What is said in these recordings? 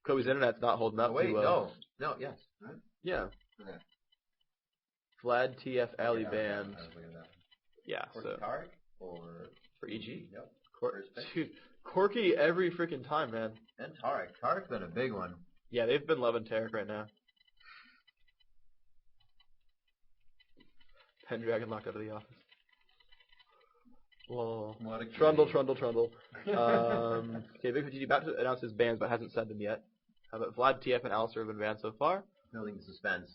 Kobe's internet's not holding up Wait, too well. no, yes. Right? Yeah. Okay. Vlad, TF, Ali Okay, banned. I was looking at that. Yeah, Corky so. Tarek or For EG? Yep. Dude, Corky every freaking time, man. And Tarek. Tarek's been a big one. Yeah, they've been loving Tarek right now. Pendragon locked out of the office. Whoa. Trundle. Okay, Big GG about to announce his bans, but hasn't said them yet. But Vlad, TF, and Alistair have been banned so far. Building suspense.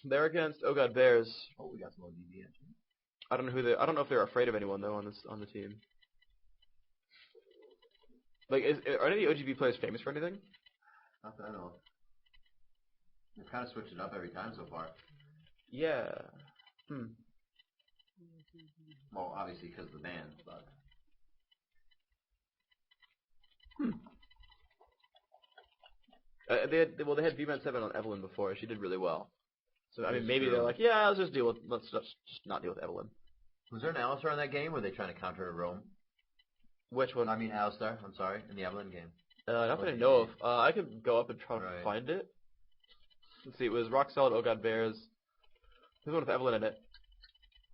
They're against Oh God Bears. Oh, we got some OGB action. I don't know if they're afraid of anyone though on the team. Like, are any of the OGB players famous for anything? Not that I know. They've kind of switched it up every time so far. Yeah. Well, obviously because of the ban, but. They had VMAN 7 on Evelyn before. She did really well. So I mean, maybe they're like, yeah, let's just not deal with Evelyn. Was there an Alistair in that game, or were they trying to counter a Rome? Which one? I mean, Alistair. I'm sorry, in the Evelyn game. Not that I know of. I could go up and try to find it. Let's see. It was Rock Solid, Oh God Bears. There's one with Evelyn in it.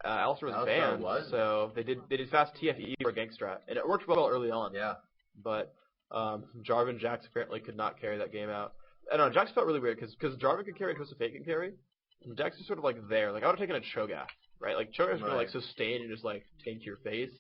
Alistair was banned, so they did fast TFE for Gangstrat, and it worked well early on. Yeah. But Jarvan Jax apparently could not carry that game out. I don't know. Jax felt really weird because Jarvan could carry and Twisted Fate can carry. And Jax is sort of like there. Like I would have taken a Cho'Gath, right? Like Cho'Gath's gonna like sustain and just like tank your face.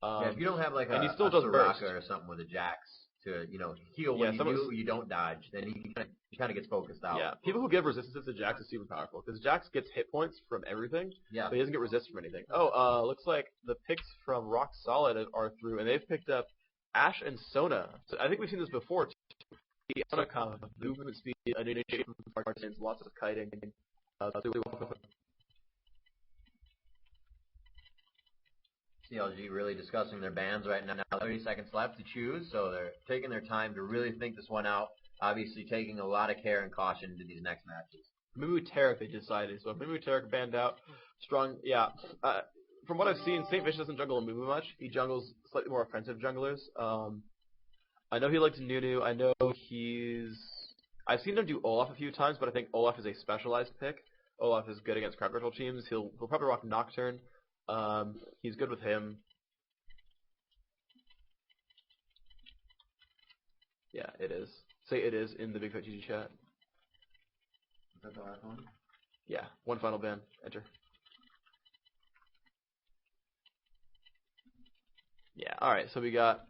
Yeah, if you don't have like a Soraka or something with a Jax to heal when you don't dodge, then he kind of gets focused out. Yeah, people who give resistance to Jax is super powerful because Jax gets hit points from everything. Yeah, but he doesn't get resist from anything. Oh, looks like the picks from Rock Solid are through, and they've picked up Ashe and Sona. So I think we've seen this before. The Sona combo, movement speed, initiation from partisans, lots of kiting. CLG really discussing their bans right now. 30 seconds left to choose, so they're taking their time to really think this one out. Obviously taking a lot of care and caution into these next matches. Mumu Tarek, they decided. So if Mumu Tarek banned out, strong, yeah. From what I've seen, St. Vish doesn't jungle Mumu much. He jungles slightly more offensive junglers. I know he likes Nunu. I know I've seen him do Olaf a few times, but I think Olaf is a specialized pick. Olaf is good against crowd control teams. He'll probably rock Nocturne. He's good with him. Yeah, it is. Say it is in the Big Fat GG chat. Is that the last one? Yeah, one final ban. Enter. Yeah, alright, so we got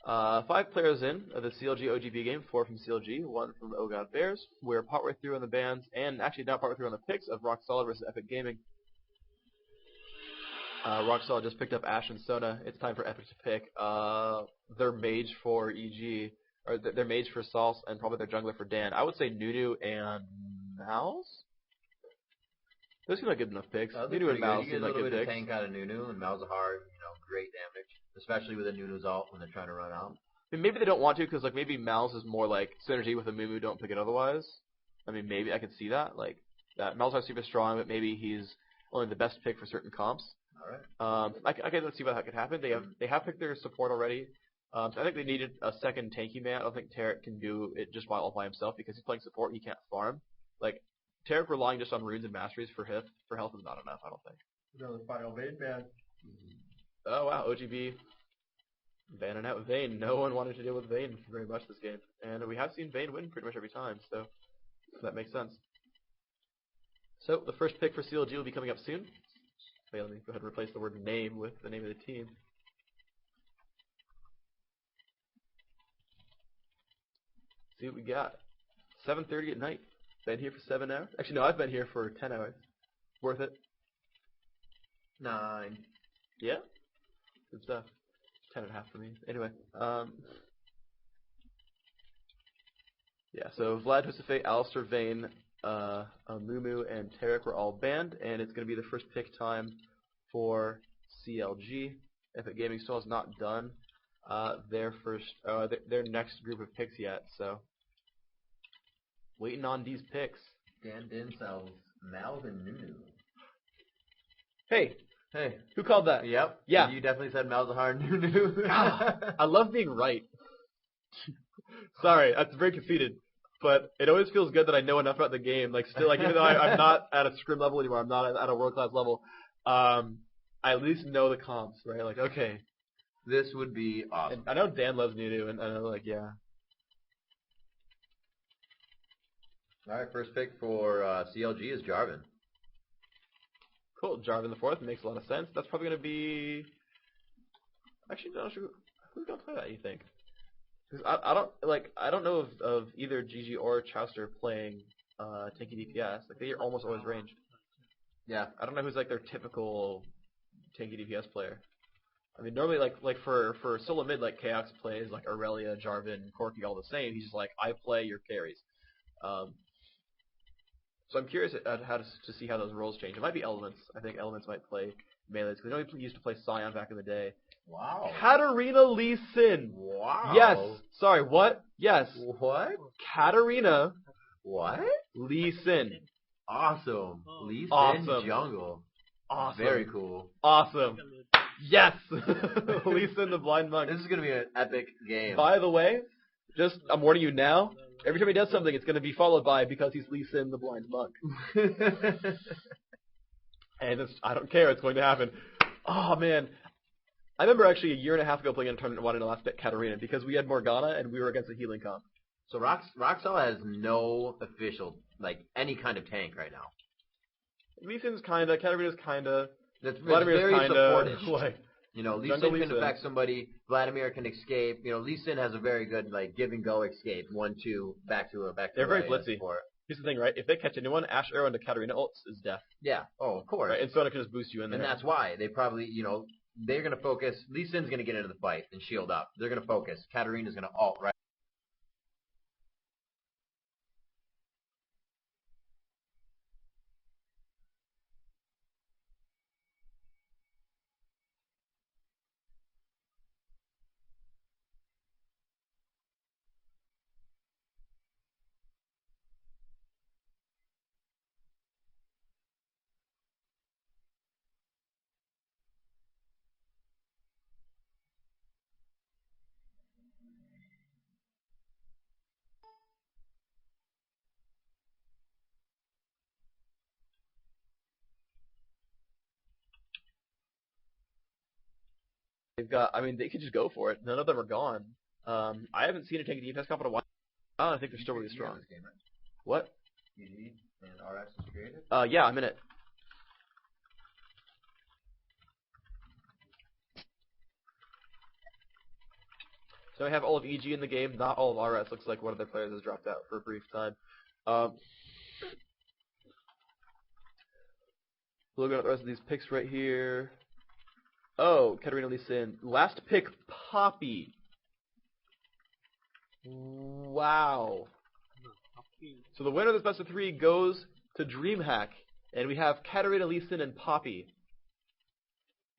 5 players in of the CLG OGB game, 4 from CLG, 1 from Oh God Bears. We're partway through on the bans, and actually now partway through on the picks of Rock Solid versus Epic Gaming. Rock Solid just picked up Ashe and Sona. It's time for Epic to pick their mage for EG, or their mage for Salse, and probably their jungler for Dan. I would say Nunu and Mouse? Those seem like good enough picks. Nunu and Mouse seem like good picks. You get a little bit of tank out of Nunu, and Malzahar, great damage. Especially with a Nunu's ult when they're trying to run out. I mean, maybe they don't want to, because like maybe Mal's is more like synergy with a Mumu, don't pick it otherwise. I mean, maybe I could see that. Like, that Malzahar's super strong, but maybe he's only the best pick for certain comps. Alright. I can see how that could happen. They have picked their support already. So I think they needed a second tanky man. I don't think Tarek can do it just all by himself because he's playing support. He can't farm. Like Tarek relying just on runes and masteries for health is not enough. I don't think. Another final Vayne ban. Oh wow, OGB banning out Vayne. No one wanted to deal with Vayne very much this game, and we have seen Vayne win pretty much every time. So that makes sense. So the first pick for CLG will be coming up soon. Wait, let me go ahead and replace the word name with the name of the team. See what we got. 7:30 at night. Been here for 7 hours. Actually, no, I've been here for 10 hours. Worth it. 9. Yeah. Good stuff. 10.5 for me. Anyway. Yeah. So Vlad, Twisted Fate, Alistair, Vayne, Mumu, and Tarek were all banned, and it's going to be the first pick time for CLG. Epic Gaming still has not done their next group of picks yet, so waiting on these picks. Dan Din sells Malv and Nunu. Hey, who called that? Yep. Yeah. You definitely said Malzahar and Nunu. I love being right. Sorry, that's very conceited. But it always feels good that I know enough about the game. Like still, like even though I'm not at a scrim level anymore, I'm not at a world class level. I at least know the comps, right? Like okay, This would be awesome. and I know Dan loves Nunu, and I know like yeah. All right, first pick for CLG is Jarvan. Cool, Jarvan the fourth makes a lot of sense. That's probably gonna be. Actually, no, who's gonna play that? You think? Because I don't know of either GG or Chouster playing tanky DPS. Like they are almost always ranged. Yeah. I don't know who's like their typical tanky DPS player. I mean, normally like for solo mid, like Chaos plays like Aurelia, Jarvan, Corki all the same. He's just like I play your carries. So I'm curious at how to see how those roles change. It might be Elements. I think Elements might play melees because I know he used to play Sion back in the day. Wow. Katarina Lee Sin. Wow. Yes. Sorry. What? Yes. What? Katarina What? Lee Sin. Awesome. Lee Sin Awesome. jungle. Awesome. Very cool. Awesome. Yes. Lee Sin the Blind Monk. This is gonna be an epic game. By the way, I'm warning you now. Every time he does something, it's going to be followed by because he's Lee Sin the Blind Monk. And I don't care. It's going to happen. Oh man. I remember actually a year and a half ago playing in a tournament wanting to last pick Katarina because we had Morgana and we were against a healing comp. So Roxel has no official, like, any kind of tank right now. Lee Sin's kinda, Katarina's kinda, That's Vladimir's very kinda, supportive. like, You know, Lee Jungle Sin Lee can Sin. affect somebody. Vladimir can escape. You know, Lee Sin has a very good like give and go escape. 1-2 back to they're very right blitzy. support. Here's the thing, right? If they catch anyone, Ash Arrow into Katarina ults is death. Yeah. Oh, of course. Right? And Sona can just boost you in there. And that's why they probably, you know, they're gonna focus. Lee Sin's gonna get into the fight and shield up. They're gonna focus. Katarina's gonna ult right. They've got, I mean, they could just go for it. None of them are gone. I haven't seen a tank defense comp in a while. I think they're still really strong. This game, right? What? GG and RX is created. Yeah, I'm in it. So I have all of EG in the game, not all of RS. Looks like one of their players has dropped out for a brief time. Looking at the rest of these picks right here. Oh, Katarina Lee Sin. Last pick, Poppy. Wow. So the winner of this best of three goes to DreamHack, and we have Katarina Lee Sin and Poppy.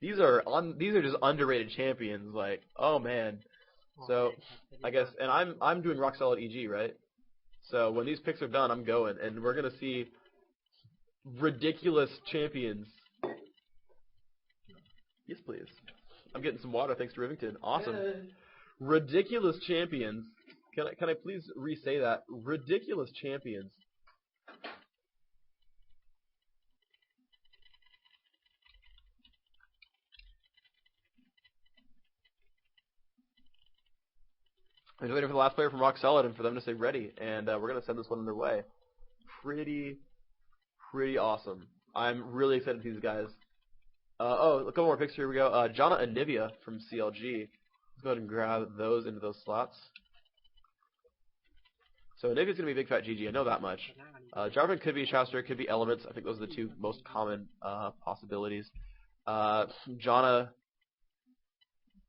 These are just underrated champions. Like, oh man. So I guess, and I'm doing rock solid EG, right? So when these picks are done, I'm going, and we're gonna see ridiculous champions. Yes, please. I'm getting some water thanks to Rivington. Awesome. Ridiculous champions. Can I please re-say that? Ridiculous champions. I'm just waiting for the last player from Rock Solid and for them to say ready, and we're gonna send this one underway. Pretty awesome. I'm really excited for these guys. Oh, a couple more picks. Here we go. Jana and Nivea from CLG. Let's go ahead and grab those into those slots. So Nivea's going to be a big fat GG. I know that much. Jarvan could be Chouster. It could be Elements. I think those are the two most common possibilities. Jana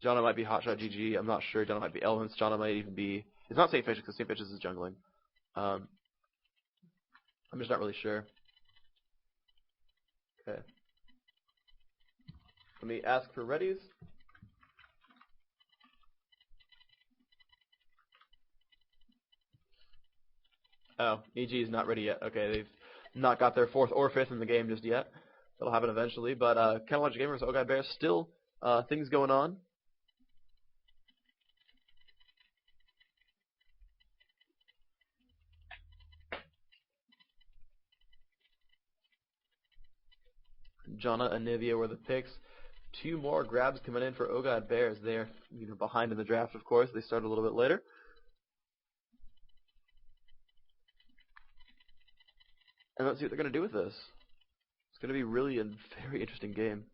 might be Hotshot GG. I'm not sure. Jana might be Elements. Jana might even be... It's not St. Fishes because St. Fishes is jungling. I'm just not really sure. Okay. Let me ask for readies. Oh, EG is not ready yet. Okay, they've not got their fourth or fifth in the game just yet. That'll happen eventually. But Catalog Gamers, Oh God Bear, still things going on. Jonna and Nivea were the picks. 2 more grabs coming in for Oh God Bears. They're behind in the draft, of course. They started a little bit later. And let's see what they're going to do with this. It's going to be really a very interesting game.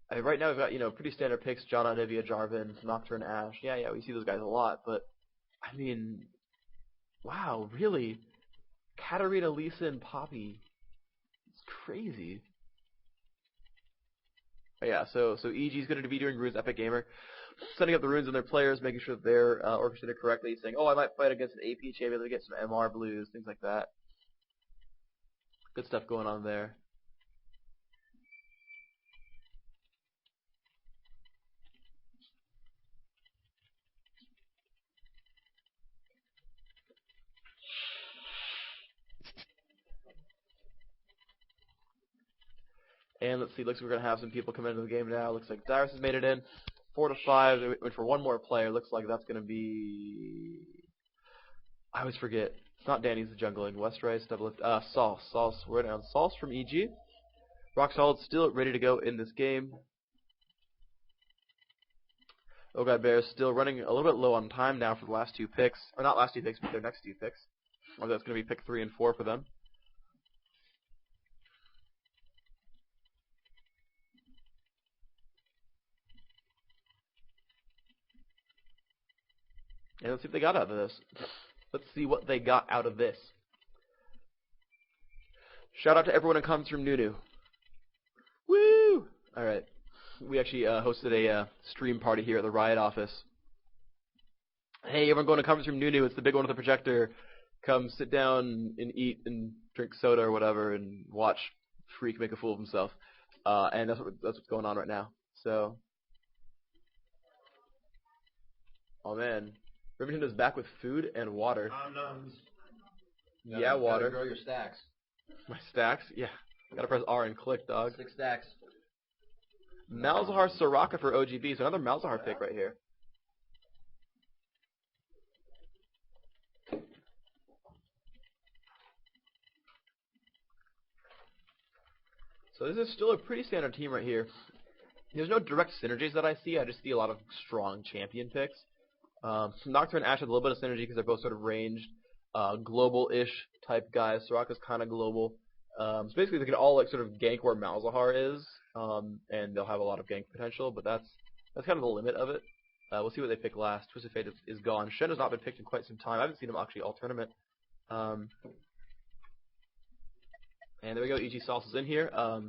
Right now we've got, pretty standard picks. Jonna, Nivea, Jarvan, Nocturne, Ashe. Yeah, we see those guys a lot. But, I mean, wow, really? Katarina, Lisa, and Poppy. It's crazy. But yeah, so EG's going to be doing runes, Epic Gamer, setting up the runes on their players, making sure that they're orchestrated correctly, saying, oh, I might fight against an AP champion to get some MR blues, things like that. Good stuff going on there. And let's see, looks like we're going to have some people come into the game now. Looks like Dyrus has made it in. 4 to 5. They went for one more player. Looks like that's going to be... I always forget. It's not Danny's the jungling. Westrice, double lift. Sauce. Sauce. We're down. Sauce from EG. Rock Solid still ready to go in this game. Oh God Bears still running a little bit low on time now for the last 2 picks. Or not last 2 picks, but their next 2 picks. Or that's going to be pick 3 and 4 for them. And let's see what they got out of this. Let's see what they got out of this. Shout out to everyone who comes from Nunu. Woo! Alright. We actually hosted a stream party here at the Riot office. Hey, everyone going to Conference Room Nunu. It's the big one with the projector. Come sit down and eat and drink soda or whatever and watch Freak make a fool of himself. And that's what's going on right now. So, oh man. Remington is back with food and water. Yeah, water. Gotta grow your stacks. My stacks? Yeah. Gotta press R and click, dog. 6 stacks. Malzahar Soraka for OGB. So another Malzahar pick right here. So this is still a pretty standard team right here. There's no direct synergies that I see. I just see a lot of strong champion picks. Nocturne and Ashe have a little bit of synergy because they're both sort of ranged, global-ish type guys. Soraka's kind of global. So basically they can all like sort of gank where Malzahar is, and they'll have a lot of gank potential, but that's kind of the limit of it. We'll see what they pick last. Twisted Fate is gone. Shen has not been picked in quite some time. I haven't seen him actually all tournament. And there we go. EG Sauce is in here. So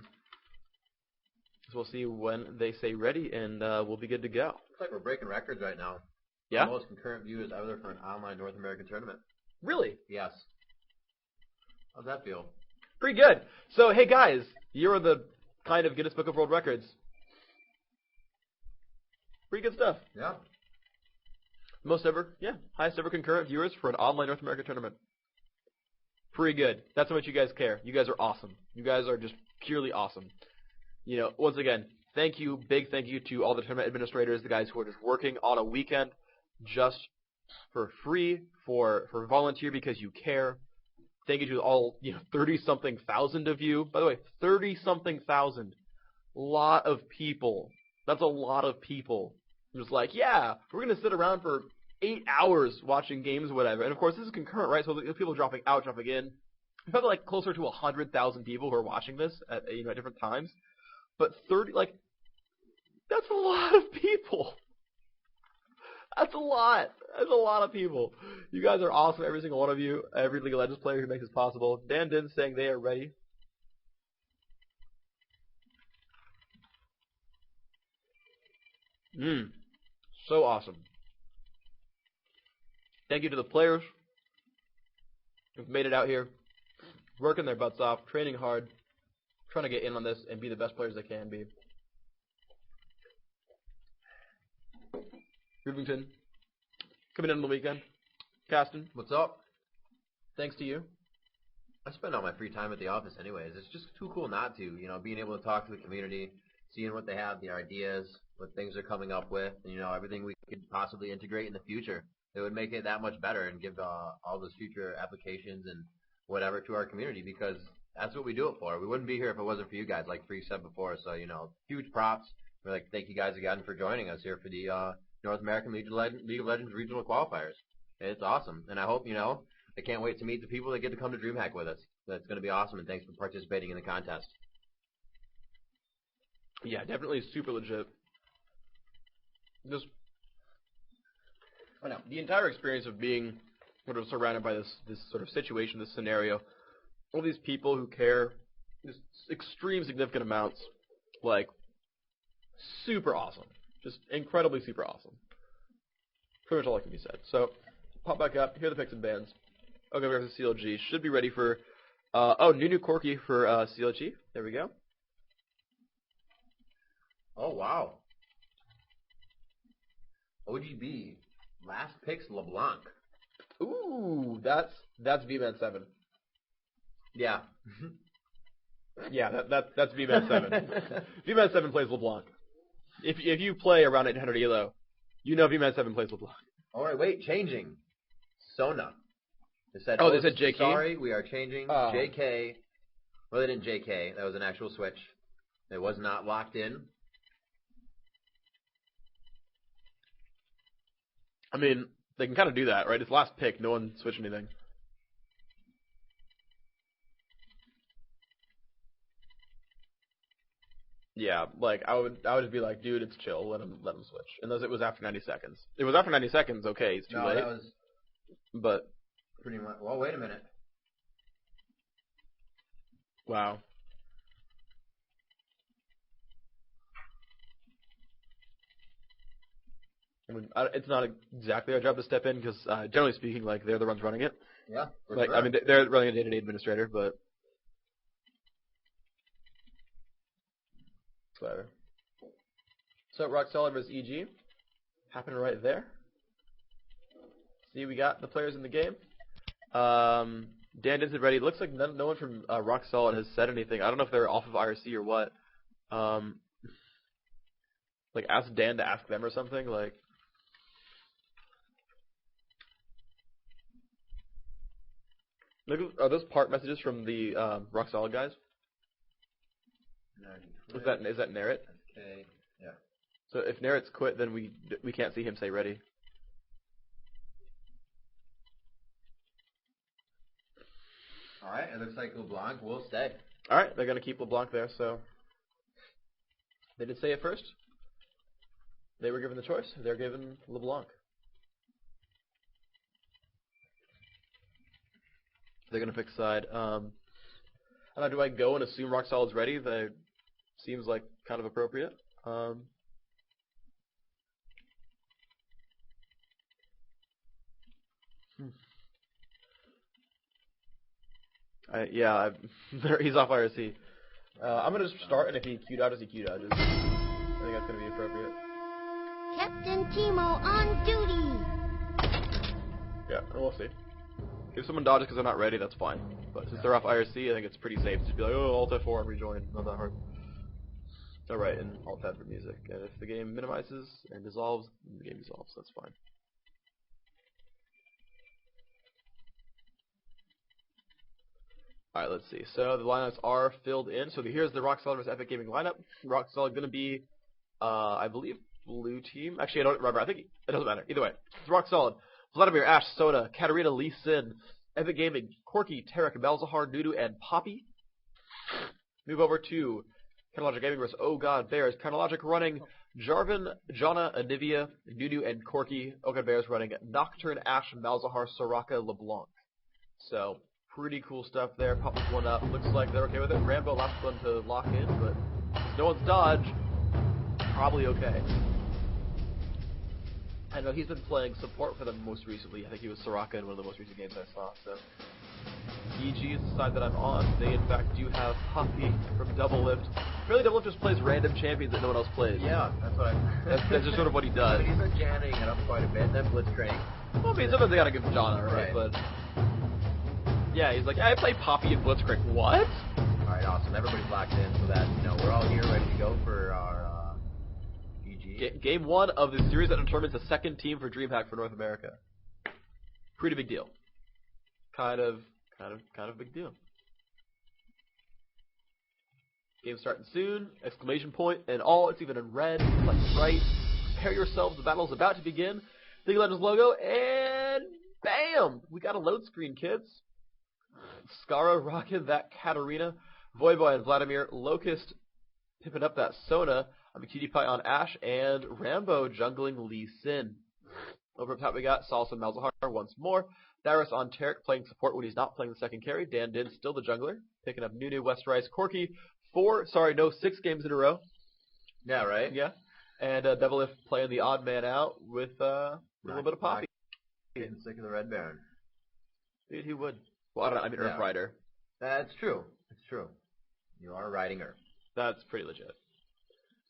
we'll see when they say ready, and we'll be good to go. Looks like we're breaking records right now. Yeah? The most concurrent viewers ever for an online North American tournament. Really? Yes. How's that feel? Pretty good. So, hey guys, you're the kind of Guinness Book of World Records. Pretty good stuff. Yeah. Highest ever concurrent viewers for an online North American tournament. Pretty good. That's how much you guys care. You guys are awesome. You guys are just purely awesome. Once again, big thank you to all the tournament administrators, the guys who are just working on a weekend just for free, for volunteer because you care. Thank you to all, 30-something thousand of you. By the way, 30-something thousand. Lot of people. That's a lot of people. Just like, yeah, we're going to sit around for 8 hours watching games or whatever. And of course, this is concurrent, right? So there's people dropping out, dropping in. Probably like closer to 100,000 people who are watching this at different times. But 30, that's a lot of people. That's a lot. That's a lot of people. You guys are awesome, every single one of you. Every League of Legends player who makes this possible. Dan Din saying they are ready. So awesome. Thank you to the players who've made it out here, working their butts off, training hard, trying to get in on this and be the best players they can be. Rivington, coming in on the weekend. Caston, What's up? thanks to you. I spend all my free time at the office anyways. It's just too cool not to, being able to talk to the community, seeing what they have, the ideas, what things they're coming up with, and, everything we could possibly integrate in the future. It would make it that much better and give all those future applications and whatever to our community because that's what we do it for. We wouldn't be here if it wasn't for you guys, like Free said before. So, huge props. We'd like to thank you guys again for joining us here for the North American League of Legends regional qualifiers. It's awesome. And I hope, I can't wait to meet the people that get to come to DreamHack with us. That's going to be awesome, and thanks for participating in the contest. Yeah, definitely super legit. The entire experience of being sort of surrounded by this sort of situation, this scenario, all these people who care, just extreme significant amounts, like, super awesome. Just incredibly super awesome. Pretty much all that can be said. So, pop back up, here are the picks and bans. Okay, versus CLG. Should be ready for, NongNoob Corky for CLG. There we go. Oh, wow. OGB. Last pick's LeBlanc. Ooh, that's VMan 7. Yeah. Yeah, that's VMan 7. VMan 7 plays LeBlanc. If you play around 800 ELO, you know VMan 7 plays LeBlanc. Alright, wait, changing. Sona. They said, they said JK? Sorry, we are changing JK. Well, they didn't JK. That was an actual switch. It was not locked in. I mean, they can kind of do that, right? It's last pick. No one switched anything. Yeah, like I would just be like, dude, it's chill. Let him switch. Unless it was after 90 seconds. If it was after 90 seconds, okay, it's too late. That was but pretty much. Well, wait a minute. Wow. I mean, it's not exactly our job to step in because, generally speaking, like they're the ones running it. Yeah. Like sure. I mean, they're running a day-to-day administrator, but whatever. So Rock Solid versus EG, happening right there. See, we got the players in the game. Dan isn't ready. Looks like no one from Rock Solid has said anything. I don't know if they're off of IRC or what. Like ask Dan to ask them or something. Like. Are those part messages from the Rock Solid guys? Is that Narrett? Okay. Yeah. So if Narrett's quit, then we can't see him say ready. All right. It looks like LeBlanc will stay. All right. They're gonna keep LeBlanc there. So they did say it first. They were given the choice. They're given LeBlanc. They're gonna pick side. I don't know, do I go and assume Rock Solid's ready? That seems like kind of appropriate. He's off IRC. I'm gonna just start, and if he queued out, he queued out. I think that's gonna be appropriate. Captain Timo on duty. Yeah, and we'll see. If someone dodges because they're not ready, that's fine. But since they're off IRC, I think it's pretty safe to just be like, oh, Alt F4 and rejoin. Not that hard. Alright, and Alt Tab for music. And if the game minimizes and dissolves, then the game dissolves. That's fine. Alright, let's see. So the lineups are filled in. So here's the Rock Solid vs Epic Gaming lineup. Rock Solid going to be, I believe, blue team. Actually, I don't remember. I think it doesn't matter. Either way, it's Rock Solid. Vladimir, Ash, Soda, Katarina, Lee Sin, Epic Gaming, Corky, Tarek, Malzahar, Nudu, and Poppy. Move over to Chronologic Gaming vs. Oh God Bears. Chronologic running Jarvan, Jana, Anivia, Nudu, and Corky. Oh God Bears running Nocturne, Ash, Malzahar, Soraka, LeBlanc. So, pretty cool stuff there. Poppy's one up. Looks like they're okay with it. Rambo last one to lock in, but since no one's dodged, probably okay. I know he's been playing support for them most recently. I think he was Soraka in one of the most recent games I saw. So, EG is the side that I'm on. They, in fact, do have Poppy from Double Lift. Really, Double Lift just plays random champions that no one else plays. Yeah, that's what that's just sort of what he does. He's been janning it up quite a bit. Then Blitzcrank. Well, I mean, sometimes they gotta give Jana, right? But yeah, he's like, I play Poppy and Blitzcrank. What? All right, awesome. Everybody's locked in, so that we're all here ready to go for our. Game 1 of the series that determines the second team for DreamHack for North America. Pretty big deal. Kind of Kind of a big deal. Game starting soon! Exclamation point and all. It's even in red. Left and right. Prepare yourselves. The battle is about to begin. League of Legends logo and bam! We got a load screen, kids. Skara rocking that Katarina. Voyboy and Vladimir. Locust pipping up that Sona. I'm a Cutie Pie on Ashe and Rambo jungling Lee Sin. Over up top we got Salsa and Malzahar once more. Dyrus on Taric playing support when he's not playing the second carry. Dan Din still the jungler. Picking up Nunu, Westerice, Corki. 6 games in a row. Yeah, right? Yeah. And Devilif playing the odd man out with a little bit of Poppy. Getting sick of the Red Baron. Dude, he would. Well, I don't know. I mean, Earth Rider. That's true. It's true. You are riding Earth. That's pretty legit.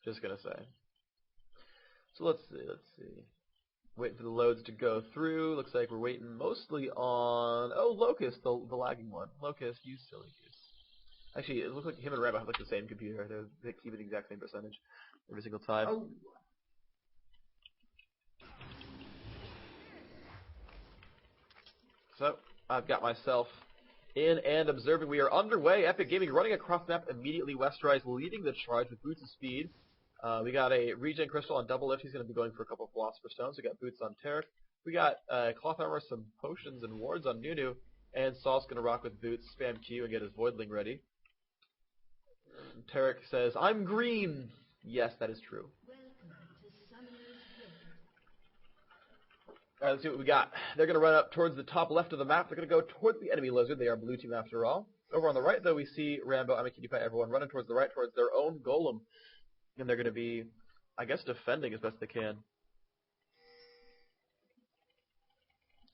Just gonna say. So let's see. Waiting for the loads to go through. Looks like we're waiting mostly on Locust, the lagging one. Locust, you silly goose. Actually, it looks like him and Rambo have like the same computer. They keep the exact same percentage every single time. Oh. So I've got myself in and observing. We are underway. Epic Gaming running across the map immediately. Westerize leading the charge with Boots of Speed. We got a regen crystal on double lift. He's going to be going for a couple of philosopher stones. We got Boots on Taric. We got cloth armor, some potions and wards on Nunu, and Saul's going to rock with Boots, spam Q, and get his Voidling ready. Taric says, "I'm green." Yes, that is true. Alright, let's see what we got. They're going to run up towards the top left of the map. They're going to go towards the enemy lizard. They are blue team after all. Over on the right, though, we see Rambo, I'm a Cutie Pie, everyone running towards the right, towards their own golem. And they're going to be, I guess, defending as best they can.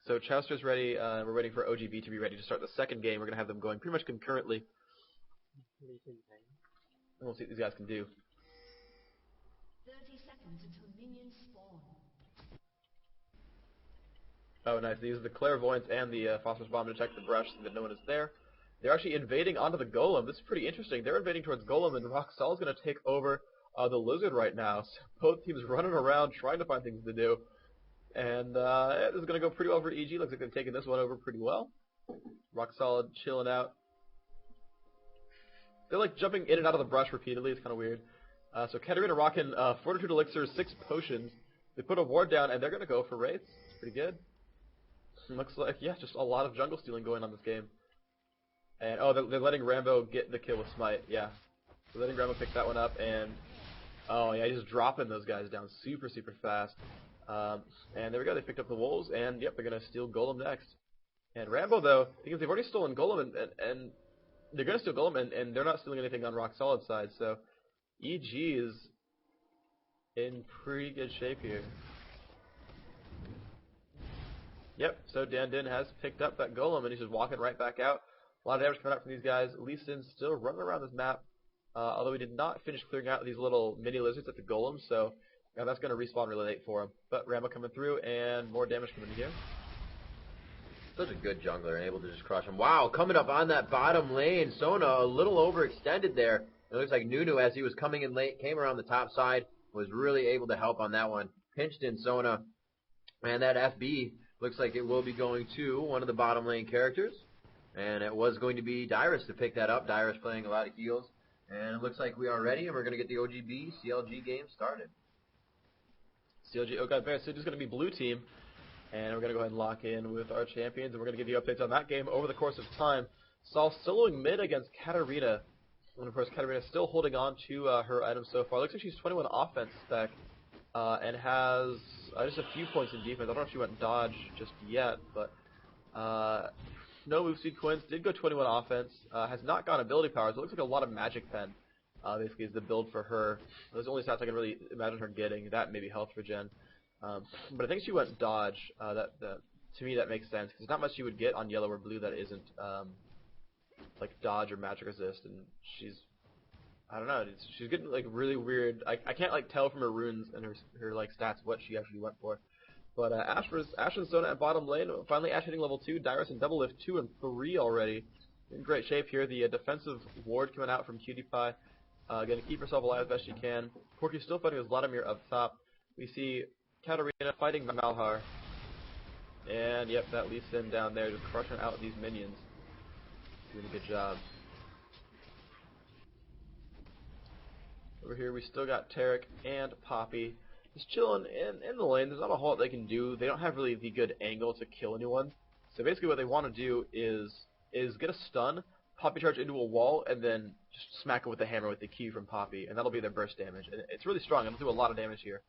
So Chowster's ready. We're waiting for OGB to be ready to start the second game. We're going to have them going pretty much concurrently. And we'll see what these guys can do. 30 seconds until minions spawn. Oh, nice. They use the Clairvoyance and the Phosphorus Bomb to detect the brush so that no one is there. They're actually invading onto the Golem. This is pretty interesting. They're invading towards Golem, and Roxal is going to take over the Lizard right now. So both teams running around trying to find things to do. And this is going to go pretty well for EG. Looks like they've taken this one over pretty well. Roxal chilling out. They're like jumping in and out of the brush repeatedly. It's kind of weird. So Katarina rocking Fortitude Elixirs, 6 potions. They put a ward down, and they're going to go for Wraiths. It's pretty good. Looks like, yeah, just a lot of jungle stealing going on this game. And, they're letting Rambo get the kill with Smite, yeah. They're letting Rambo pick that one up, and, yeah, he's just dropping those guys down super, super fast. And there we go, they picked up the Wolves, and, yep, they're going to steal Golem next. And Rambo, though, because they've already stolen Golem, and they're going to steal Golem, and they're not stealing anything on Rock Solid side, so EG is in pretty good shape here. Yep, so Dan Din has picked up that Golem, and he's just walking right back out. A lot of damage coming out from these guys. Lee Sin still running around this map, although he did not finish clearing out these little mini lizards at the Golem, so that's going to respawn really late for him. But Rambo coming through, and more damage coming in here. Such a good jungler, and able to just crush him. Wow, coming up on that bottom lane, Sona a little overextended there. It looks like Nunu, as he was coming in late, came around the top side, was really able to help on that one. Pinched in Sona, and that FB looks like it will be going to one of the bottom lane characters. And it was going to be Dyrus to pick that up. Dyrus playing a lot of heals. And it looks like we are ready, and we're going to get the OGB CLG game started. CLG, okay, fair. So it's going to be blue team. And we're going to go ahead and lock in with our champions. And we're going to give you updates on that game over the course of time. Saul soloing mid against Katarina. And of course, Katarina still holding on to her items so far. Looks like she's 21 offense spec. And has just a few points in defense. I don't know if she went dodge just yet, but no move sequence. Did go 21 offense. Has not gone ability power, so it looks like a lot of magic pen. Basically, is the build for her. Those are the only stats I can really imagine her getting. That maybe health regen. But I think she went dodge. To me, that makes sense because there's not much she would get on yellow or blue that isn't like dodge or magic resist, and she's. I don't know. She's getting like really weird. I can't like tell from her runes and her like stats what she actually went for. But Ashe and Sona at bottom lane. Finally, Ashe hitting level 2. Dyrus and Double Lift 2 and 3 already. In great shape here. The defensive ward coming out from Cutie Pie. Going to keep herself alive as best she can. Corki still fighting with Vladimir up top. We see Katarina fighting Malhar. And yep, that Lee Sin down there just crushing out these minions. doing a good job. Over here we still got Tarek and Poppy just chilling in the lane. There's not a whole lot they can do. They don't have really the good angle to kill anyone. So basically what they want to do is get a stun, Poppy charge into a wall, and then just smack it with the hammer with the Q from Poppy, and that'll be their burst damage. And it's really strong. It'll do a lot of damage here.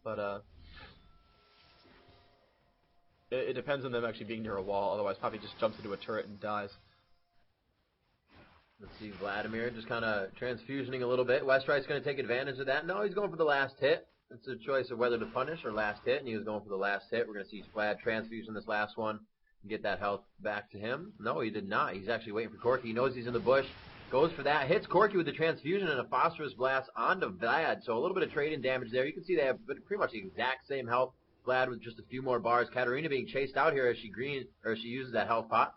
But it depends on them actually being near a wall. Otherwise Poppy just jumps into a turret and dies. Let's see, Vladimir just kind of transfusioning a little bit. Westrite's going to take advantage of that. No, he's going for the last hit. It's a choice of whether to punish or last hit, and he was going for the last hit. We're going to see Vlad transfusion this last one and get that health back to him. No, he did not. He's actually waiting for Corky. He knows he's in the bush. Goes for that. Hits Corky with the transfusion and a phosphorus blast onto Vlad. So a little bit of trade-in damage there. You can see they have pretty much the exact same health. Vlad with just a few more bars. Katarina being chased out here as she uses that health pot.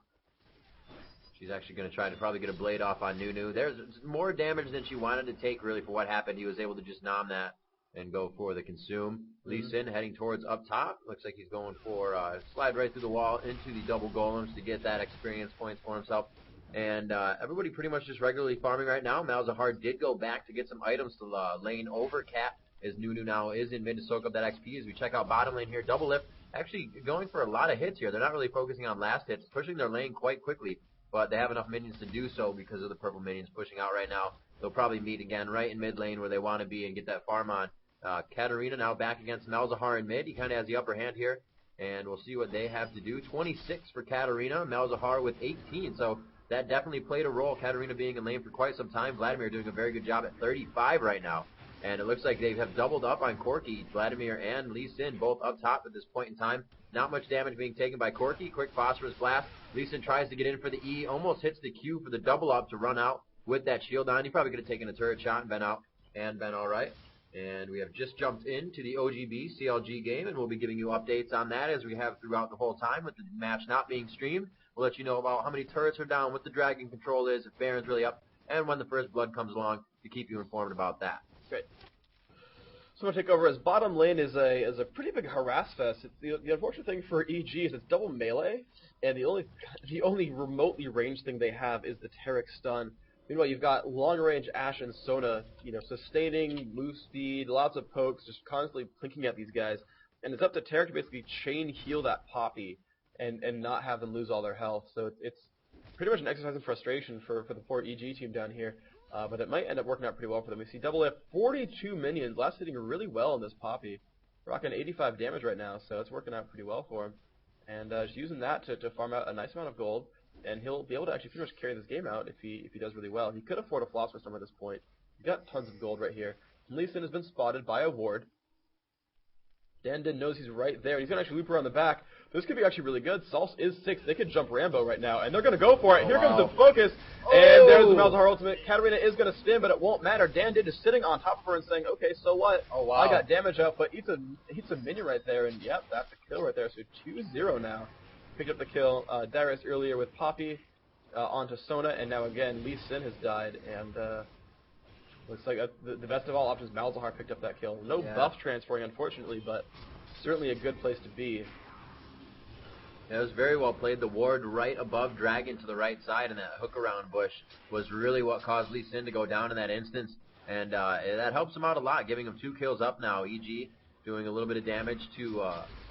She's actually going to try to probably get a blade off on Nunu. There's more damage than she wanted to take, really, for what happened. He was able to just nom that and go for the consume. Lee Sin heading towards up top. Looks like he's going for slide right through the wall into the double golems to get that experience points for himself. And everybody pretty much just regularly farming right now. Malzahar did go back to get some items to lane over Cat, as Nunu now is in mid to soak up that XP. As we check out bottom lane here, double lift. Actually going for a lot of hits here. They're not really focusing on last hits, pushing their lane quite quickly. But they have enough minions to do so because of the purple minions pushing out right now. They'll probably meet again right in mid lane where they want to be and get that farm on. Katarina now back against Malzahar in mid. He kind of has the upper hand here. And we'll see what they have to do. 26 for Katarina. Malzahar with 18. So that definitely played a role. Katarina being in lane for quite some time. Vladimir doing a very good job at 35 right now. And it looks like they have doubled up on Corky. Vladimir and Lee Sin both up top at this point in time. Not much damage being taken by Corky. Quick phosphorus blast. Lee Sin tries to get in for the E. Almost hits the Q for the double up to run out with that shield on. He probably could have taken a turret shot and been out and been alright. And we have just jumped into the OGB CLG game, and we'll be giving you updates on that as we have throughout the whole time with the match not being streamed. We'll let you know about how many turrets are down, what the dragon control is, if Baron's really up, and when the first blood comes along to keep you informed about that. Great. So I'm going to take over as bottom lane is a pretty big harass fest. It's the unfortunate thing for EG is it's double melee, and the only remotely ranged thing they have is the Tarek stun. Meanwhile, you've got long range Ashe and Sona, sustaining, move speed, lots of pokes, just constantly plinking at these guys. And it's up to Tarek to basically chain heal that Poppy and not have them lose all their health. So it's pretty much an exercise in frustration for the poor EG team down here. But it might end up working out pretty well for them. We see double F, 42 minions, last hitting really well in this Poppy. Rocking 85 damage right now, so it's working out pretty well for him. And just using that to farm out a nice amount of gold, and he'll be able to actually pretty much carry this game out if he does really well. He could afford a Philosopher's Stone at this point. He's got tons of gold right here. And Lee Sin has been spotted by a ward. Dandin knows he's right there, and he's going to actually loop around the back. This could be actually really good. Salse is 6. They could jump Rambo right now, and they're going to go for it. Here comes the focus, and there's the Malzahar ultimate. Katarina is going to spin, but it won't matter. Dandin is sitting on top of her and saying, okay, so what? Oh, wow. I got damage up, but hits a minion right there, and yep, that's a kill right there. So 2-0 now. Picked up the kill. Darius earlier with Poppy onto Sona, and now again, Lee Sin has died, and looks like the best of all options, Malzahar picked up that kill. No buff transferring, unfortunately, but certainly a good place to be. Yeah, it was very well played. The ward right above Dragon to the right side, and that hook around bush was really what caused Lee Sin to go down in that instance, and that helps him out a lot, giving him 2 kills up now. EG doing a little bit of damage to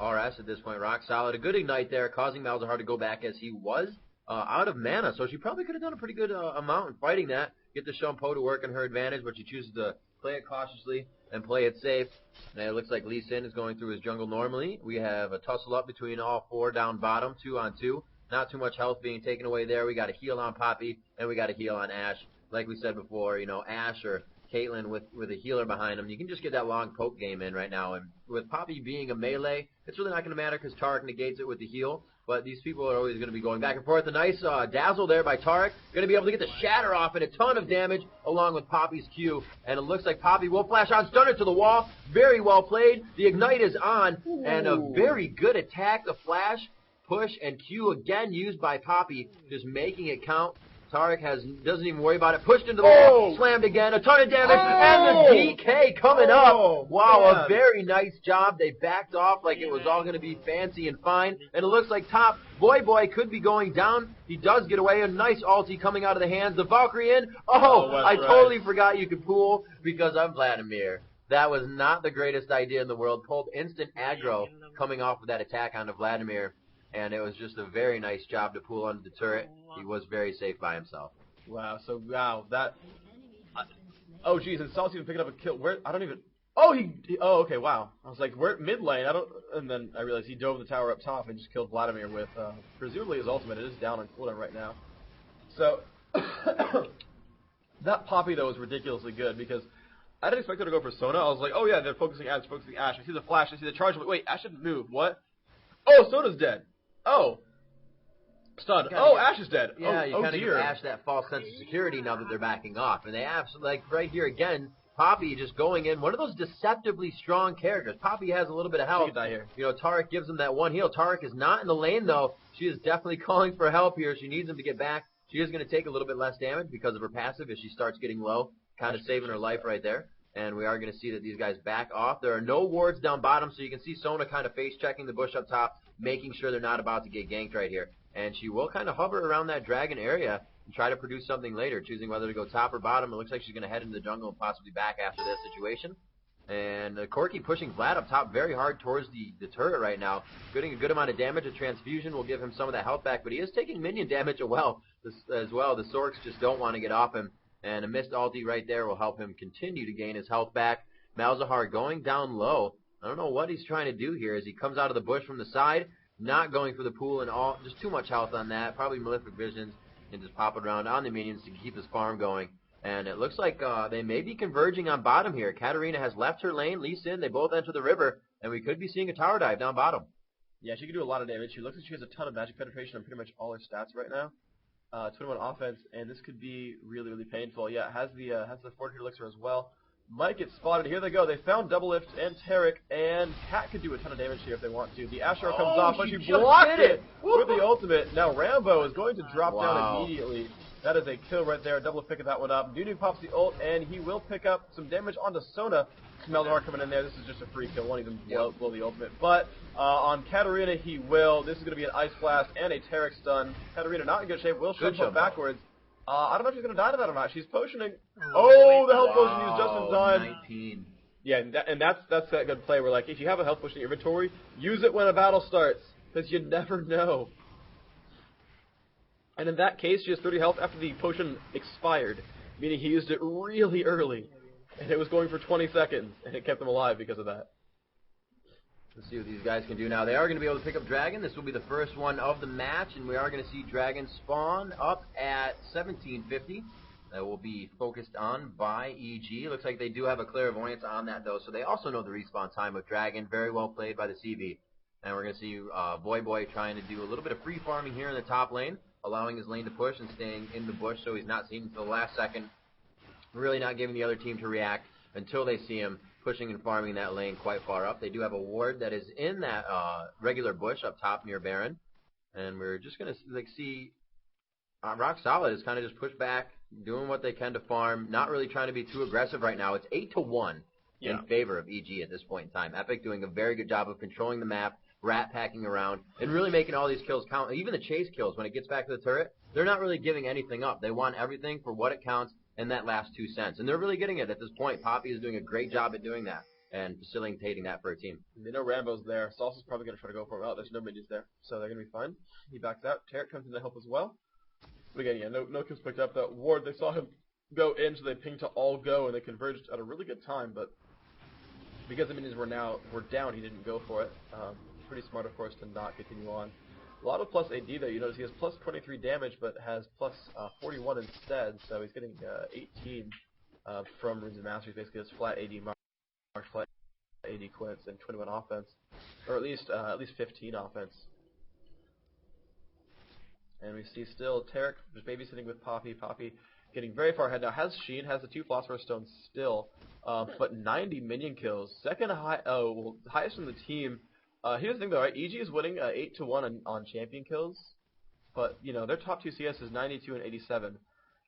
RS at this point. Rock solid. A good ignite there, causing Malzahar to go back as he was out of mana, so she probably could have done a pretty good amount in fighting that. Get the Shumpo to work in her advantage, but she chooses to play it cautiously and play it safe. And it looks like Lee Sin is going through his jungle normally. We have a tussle up between all 4 down bottom, 2-on-2. Not too much health being taken away there. We got a heal on Poppy, and we got a heal on Ashe. Like we said before, Ashe or Caitlyn with a healer behind him. You can just get that long poke game in right now. And with Poppy being a melee, it's really not going to matter because Tarek negates it with the heal. But these people are always going to be going back and forth. A nice dazzle there by Tarek. Going to be able to get the shatter off and a ton of damage along with Poppy's Q. And it looks like Poppy will flash on, stunner to the wall. Very well played. The ignite is on. Ooh. And a very good attack. The flash, push, and Q again used by Poppy. Just making it count. Tarek doesn't even worry about it. Pushed into the wall, slammed again, a ton of damage, and the DK coming up. Wow, man. a very nice job. They backed off like it was all going to be fancy and fine, and it looks like top Boy could be going down. He does get away. A nice ulti coming out of the hands. The Valkyrie in. I totally forgot you could pool because I'm Vladimir. That was not the greatest idea in the world. Pulled instant aggro coming off of that attack onto Vladimir. And it was just a very nice job to pull under the turret. He was very safe by himself. Wow, that... oh, geez, and Salt's even picking up a kill. Where? I don't even... Oh, oh, okay, wow. I was like, where? Mid lane, and then I realized he dove the tower up top and just killed Vladimir with, presumably his ultimate. It is down on cooldown right now. So, that Poppy, though, was ridiculously good because I didn't expect her to go for Sona. I was like, oh, yeah, they're focusing Ash. I see the flash, I see the charge. Wait, Ash didn't move. What? Oh, Sona's dead. Oh. Stun. Oh, Ash is dead. Yeah, you kind of give dear. Ash that false sense of security now that they're backing off. And they absolutely, like, right here again, Poppy just going in. One of those deceptively strong characters. Poppy has a little bit of health. She could die here. You know, Tarek gives him that one heal. Tarek is not in the lane, though. She is definitely calling for help here. She needs him to get back. She is going to take a little bit less damage because of her passive as she starts getting low. Kind of saving her life right there. And we are going to see that these guys back off. There are no wards down bottom, so you can see Sona kind of face-checking the bush up top, making sure they're not about to get ganked right here. And she will kind of hover around that dragon area and try to produce something later, choosing whether to go top or bottom. It looks like she's going to head into the jungle and possibly back after this situation. And Corki pushing Vlad up top very hard towards the turret right now. Getting a good amount of damage. A transfusion will give him some of that health back, but he is taking minion damage as well. The Sorks just don't want to get off him. And a missed ulti right there will help him continue to gain his health back. Malzahar going down low. I don't know what he's trying to do here as he comes out of the bush from the side. Not going for the pool and all. Just too much health on that. Probably Malefic Visions and just pop it around on the minions to keep his farm going. And it looks like they may be converging on bottom here. Katarina has left her lane. Lee Sin, they both enter the river. And we could be seeing a tower dive down bottom. Yeah, she can do a lot of damage. She looks like she has a ton of magic penetration on pretty much all her stats right now. 21 offense, and this could be really, really painful. Yeah, it has the Fortitude Elixir as well. Might get spotted. Here they go. They found Double Lift and Tarek, and Cat could do a ton of damage here if they want to. The Asher comes off, but she blocked it with the ultimate. Now Rambo is going to drop down immediately. That is a kill right there. Double picking that one up. Nunu pops the ult, and he will pick up some damage onto Sona. Smeldar coming in there. This is just a free kill. Won't even blow the ultimate. But on Katarina, he will. This is going to be an Ice Blast and a Tarek stun. Katarina not in good shape. Will shove her backwards. I don't know if she's going to die to that or not. She's potioning. Oh, the health potion used just in time. 19. Yeah, and that's that good play where, like, if you have a health potion in your inventory, use it when a battle starts, because you never know. And in that case, she has 30 health after the potion expired, meaning he used it really early. And it was going for 20 seconds, and it kept him alive because of that. Let's see what these guys can do now. They are going to be able to pick up Dragon. This will be the first one of the match, and we are going to see Dragon spawn up at 1750. That will be focused on by EG. Looks like they do have a clairvoyance on that, though, so they also know the respawn time of Dragon. Very well played by the CV. And we're going to see Boy trying to do a little bit of free farming here in the top lane, allowing his lane to push and staying in the bush so he's not seen until the last second. Really not giving the other team to react until they see him pushing and farming that lane quite far up. They do have a ward that is in that regular bush up top near Baron. And we're just going to see Rock Solid is kind of just pushed back, doing what they can to farm, not really trying to be too aggressive right now. It's 8-1 in favor of EG at this point in time. Epic doing a very good job of controlling the map, rat packing around, and really making all these kills count. Even the chase kills, when it gets back to the turret, they're not really giving anything up. They want everything for what it counts in that last 2 cents. And they're really getting it at this point. Poppy is doing a great job at doing that and facilitating that for a team. They know Rambo's there. Salsa's probably going to try to go for him. Oh, there's no minions there, so they're going to be fine. He backs out. Tarek comes in to help as well. But again, yeah, no kills picked up. That ward, they saw him go in, so they pinged to all go, and they converged at a really good time. But because the minions were down, he didn't go for it. Pretty smart, of course, to not continue on. A lot of plus AD, though. You notice he has plus 23 damage, but has plus 41 instead, so he's getting 18 from Runes of Mastery. Basically, it's flat AD mark, flat AD quints, and 21 offense, or at least 15 offense. And we see still Tarek just babysitting with Poppy. Poppy getting very far ahead now. Has Sheen, has the 2 Philosopher's Stones still, but 90 minion kills. Second highest in the team. Here's the thing though, right? EG is winning 8-1 on champion kills. but you know their top 2 CS is 92 and 87.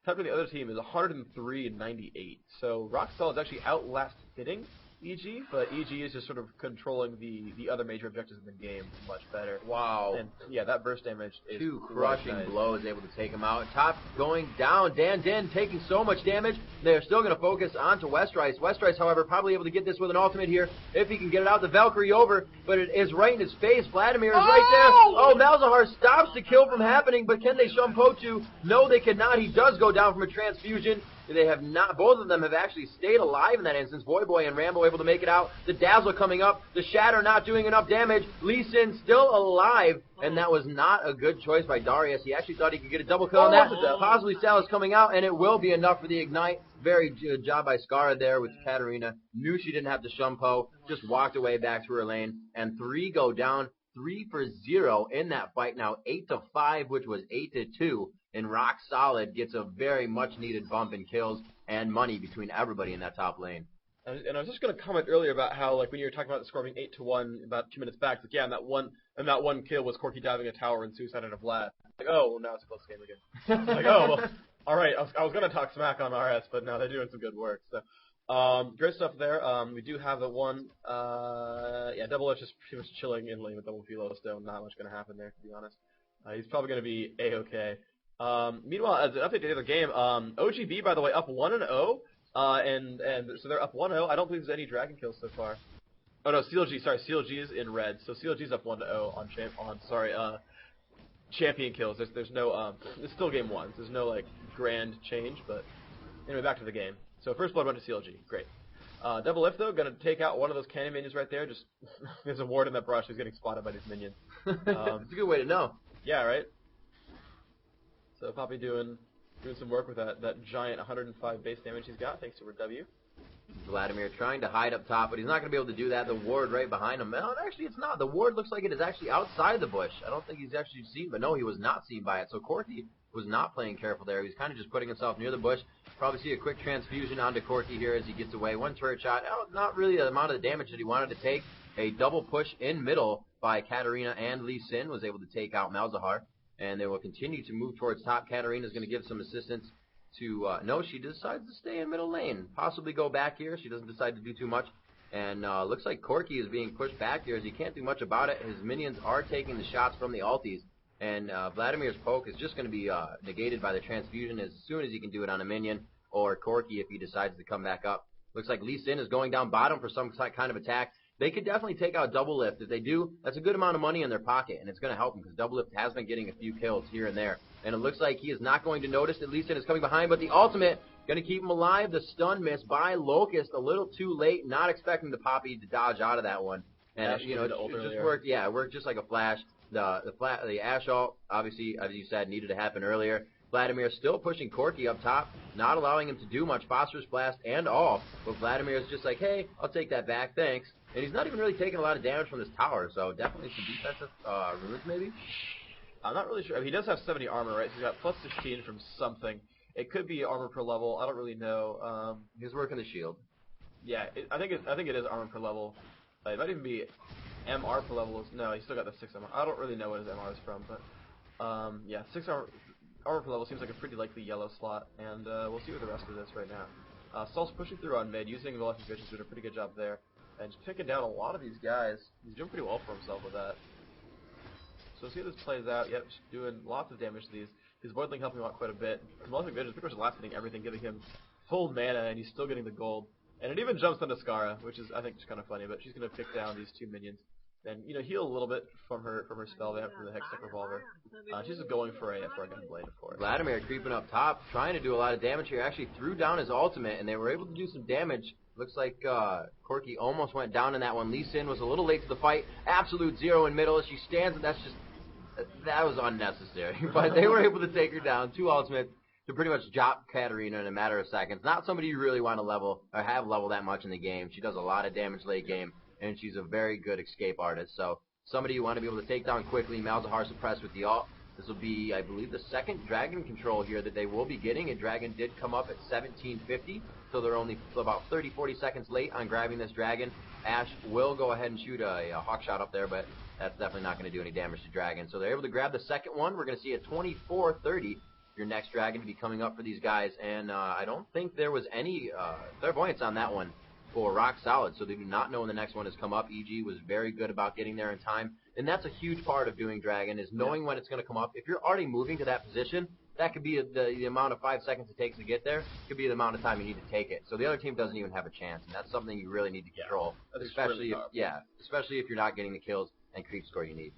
Top of the other team is 103 and 98. So Rock Solid is actually outlast hitting EG, but EG is just sort of controlling the other major objectives in the game much better. Wow. And yeah, that burst damage is Two quite crushing nice. blows able to take him out. Top going down. Dan taking so much damage. They're still going to focus onto Westrice. Westrice, however, probably able to get this with an ultimate here if he can get it out. The Valkyrie over, but it is right in his face. Vladimir is right there. Oh, Malzahar stops the kill from happening, but can they Shumpotu? No, they cannot. He does go down from a transfusion. They have not. Both of them have actually stayed alive in that instance. Boy and Rambo able to make it out. The Dazzle coming up. The Shatter not doing enough damage. Lee Sin still alive, and that was not a good choice by Darius. He actually thought he could get a double kill on that. Possibly Sal's coming out, and it will be enough for the Ignite. Very good job by Skara there with Katarina. Knew she didn't have to Shumpo. Just walked away back to her lane, and 3 go down. 3 for 0 in that fight now. 8-5, which was 8-2. And Rock Solid gets a very much needed bump in kills and money between everybody in that top lane. And I was just going to comment earlier about how, like, when you were talking about the score being 8-1 about 2 minutes back, like, yeah, and that one kill was Corky diving a tower and suicide on a Vlad. Like, oh, well, now it's a close game again. Like, oh, well, all right. I was going to talk smack on RS, but now they're doing some good work. So, great stuff there. We do have the one, Double H is pretty much chilling in lane with Double Philo still. Not much going to happen there, to be honest. He's probably going to be A-okay. Meanwhile, as an update to the other game, OGB, by the way, up 1-0, and so they're up 1-0. I don't believe there's any dragon kills so far. Oh no, CLG is in red, so CLG's up 1-0 on champion kills. There's no it's still game 1. There's no like grand change, but anyway, back to the game. So first blood went to CLG, great. Double Lift though, gonna take out one of those cannon minions right there. Just there's a ward in that brush. He's getting spotted by these minions. It's a good way to know. Yeah, right. So Poppy doing some work with that giant 105 base damage he's got, thanks to her W. Vladimir trying to hide up top, but he's not going to be able to do that. The ward right behind him. No, actually, it's not. The ward looks like it is actually outside the bush. I don't think he's actually seen, but no, he was not seen by it. So Corky was not playing careful there. He's kind of just putting himself near the bush. Probably see a quick transfusion onto Corky here as he gets away. One turret shot. Not really the amount of the damage that he wanted to take. A double push in middle by Katarina and Lee Sin was able to take out Malzahar. And they will continue to move towards top. Katarina's going to give some assistance to... no, she decides to stay in middle lane. Possibly go back here. She doesn't decide to do too much. And looks like Corky is being pushed back here as he can't do much about it. His minions are taking the shots from the ultis. And Vladimir's poke is just going to be negated by the transfusion as soon as he can do it on a minion. Or Corky if he decides to come back up. Looks like Lee Sin is going down bottom for some kind of attack. They could definitely take out Double Lift. If they do, that's a good amount of money in their pocket, and it's going to help them because Double Lift has been getting a few kills here and there. And it looks like he is not going to notice that Lee Sin is coming behind, but the ultimate going to keep him alive. The stun miss by Locust a little too late, not expecting the Poppy to dodge out of that one. And it just worked. Yeah, it worked just like a flash. The Ash ult, obviously, as you said, needed to happen earlier. Vladimir still pushing Corky up top, not allowing him to do much. Phosphorus Blast and all. But Vladimir is just like, hey, I'll take that back, thanks. And he's not even really taking a lot of damage from this tower, so definitely some defensive runes maybe. I'm not really sure. I mean, he does have 70 armor, right? So he's got plus 16 from something. It could be armor per level. I don't really know. He's working the shield. Yeah, I think it is armor per level. It might even be MR per level. No, he's still got the 6 MR. I don't really know what his MR is from, but yeah, 6 armor per level seems like a pretty likely yellow slot, and we'll see with the rest of this right now. Saul's pushing through on mid, using the Lucky Fish, doing a pretty good job there. And just picking down a lot of these guys. He's doing pretty well for himself with that. So see how this plays out. Yep, just doing lots of damage to these. His Voidling helping him out quite a bit. The Lucky Fish is pretty much last hitting everything, giving him full mana, and he's still getting the gold. And it even jumps onto Skara, which is, I think, just kind of funny, but she's going to pick down these 2 minions. And, heal a little bit from her spell there, from the Hextech Revolver. She's just going for a Gunblade, of course. Vladimir creeping up top, trying to do a lot of damage here. Actually threw down his ultimate, and they were able to do some damage. Looks like Corky almost went down in that one. Lee Sin was a little late to the fight. Absolute 0 in middle as she stands, and that was unnecessary. But they were able to take her down. 2 ultimates to pretty much drop Katarina in a matter of seconds. Not somebody you really want to level or have level that much in the game. She does a lot of damage late game, and she's a very good escape artist. So somebody you want to be able to take down quickly. Malzahar suppressed with the ult. This will be, I believe, the second dragon control here that they will be getting. A dragon did come up at 1750, so they're only about 30-40 seconds late on grabbing this dragon. Ash will go ahead and shoot a hawk shot up there, but that's definitely not going to do any damage to Dragon. So they're able to grab the second one. We're going to see a 24-30. Your next Dragon to be coming up for these guys. And I don't think there was any clairvoyance on that one for Rock Solid. So they do not know when the next one has come up. EG was very good about getting there in time. And that's a huge part of doing Dragon, is knowing when it's going to come up. If you're already moving to that position, that could be the amount of 5 seconds it takes to get there. It could be the amount of time you need to take it. So the other team doesn't even have a chance, and that's something you really need to control. Especially if you're not getting the kills and creep score you need.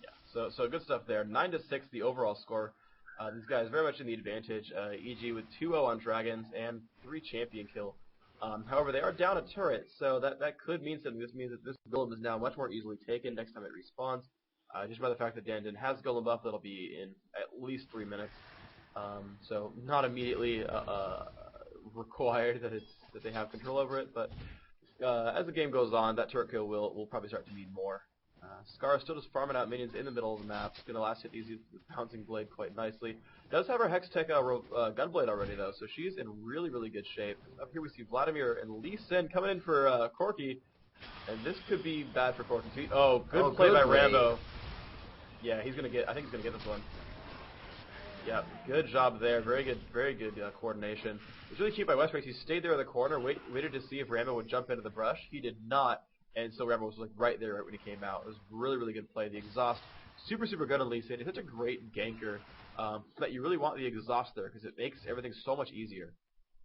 Yeah, so good stuff there. 9-6 the overall score. These guys very much in the advantage. EG with 2-0 on Dragons and 3 champion kill. However, they are down a turret, so that could mean something. This means that this golem is now much more easily taken next time it respawns. Just by the fact that Dandon has golem buff, that'll be in at least 3 minutes. So not immediately required that they have control over it, but as the game goes on, that turret kill will probably start to mean more. Scar is still just farming out minions in the middle of the map. It's going to last hit easy with Bouncing Blade quite nicely. Does have her Hextech Gunblade already, though, so she's in really, really good shape. Up here we see Vladimir and Lee Sin coming in for Corki, and this could be bad for Corki. Good play by Rambo. Yeah, I think he's going to get this one. Yeah, good job there. Very good coordination. It was really cute by Westbreaks. He stayed there in the corner, waited to see if Rambo would jump into the brush. He did not. And so Rambo was like right there right when he came out. It was really, really good play. The exhaust, super good on Lee Sin. He's such a great ganker that you really want the exhaust there because it makes everything so much easier.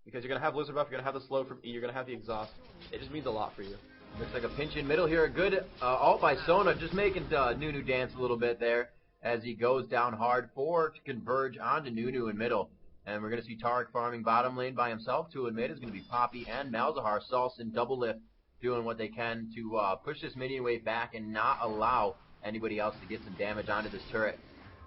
Because you're going to have Blizzard buff, you're going to have the slow from E, you're going to have the exhaust. It just means a lot for you. Looks like a pinch in middle here. A good ult by Sona, just making Nunu dance a little bit there as he goes down hard to converge onto Nunu in middle. And we're going to see Tarek farming bottom lane by himself. To mid is going to be Poppy and Malzahar. Salson double lift, doing what they can to push this minion wave back and not allow anybody else to get some damage onto this turret.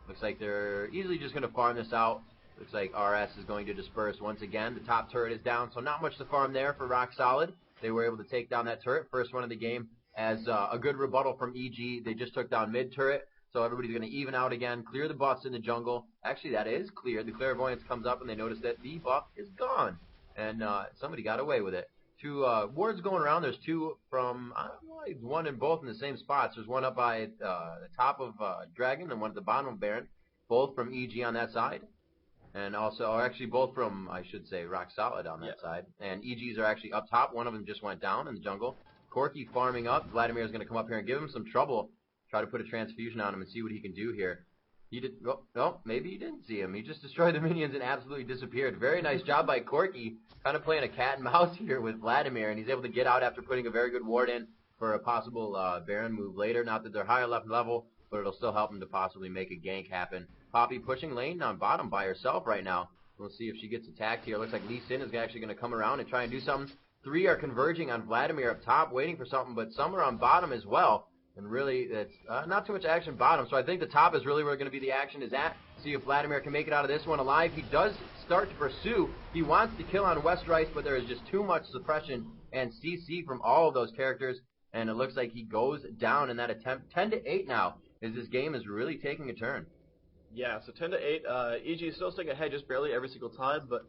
Looks like they're easily just going to farm this out. Looks like RS is going to disperse once again. The top turret is down, so not much to farm there for Rock Solid. They were able to take down that turret. First one of the game as a good rebuttal from EG. They just took down mid turret, so everybody's going to even out again, clear the buffs in the jungle. Actually, that is cleared. The clairvoyance comes up, and they notice that the buff is gone. And somebody got away with it. 2 wards going around. There's 2 from, one in both in the same spots. There's one up by the top of Dragon and one at the bottom of Baron. Both from EG on that side. And also, or actually both from, I should say, Rock Solid on that side. And EGs are actually up top. One of them just went down in the jungle. Corki farming up. Vladimir is going to come up here and give him some trouble. Try to put a transfusion on him and see what he can do here. He did. Oh, maybe he didn't see him. He just destroyed the minions and absolutely disappeared. Very nice job by Corki. Kind of playing a cat and mouse here with Vladimir. And he's able to get out after putting a very good ward in for a possible Baron move later. Not that they're higher left level, but it'll still help him to possibly make a gank happen. Poppy pushing lane on bottom by herself right now. We'll see if she gets attacked here. Looks like Lee Sin is actually going to come around and try and do something. 3 are converging on Vladimir up top, waiting for something, but some are on bottom as well. And really, it's not too much action bottom. So I think the top is really where going to be the action is at. See if Vladimir can make it out of this one alive. He does start to pursue. He wants to kill on West Rice, but there is just too much suppression and CC from all of those characters. And it looks like he goes down in that attempt. 10-8 now, as this game is really taking a turn. Yeah, so 10-8. EG is still staying ahead just barely every single time, but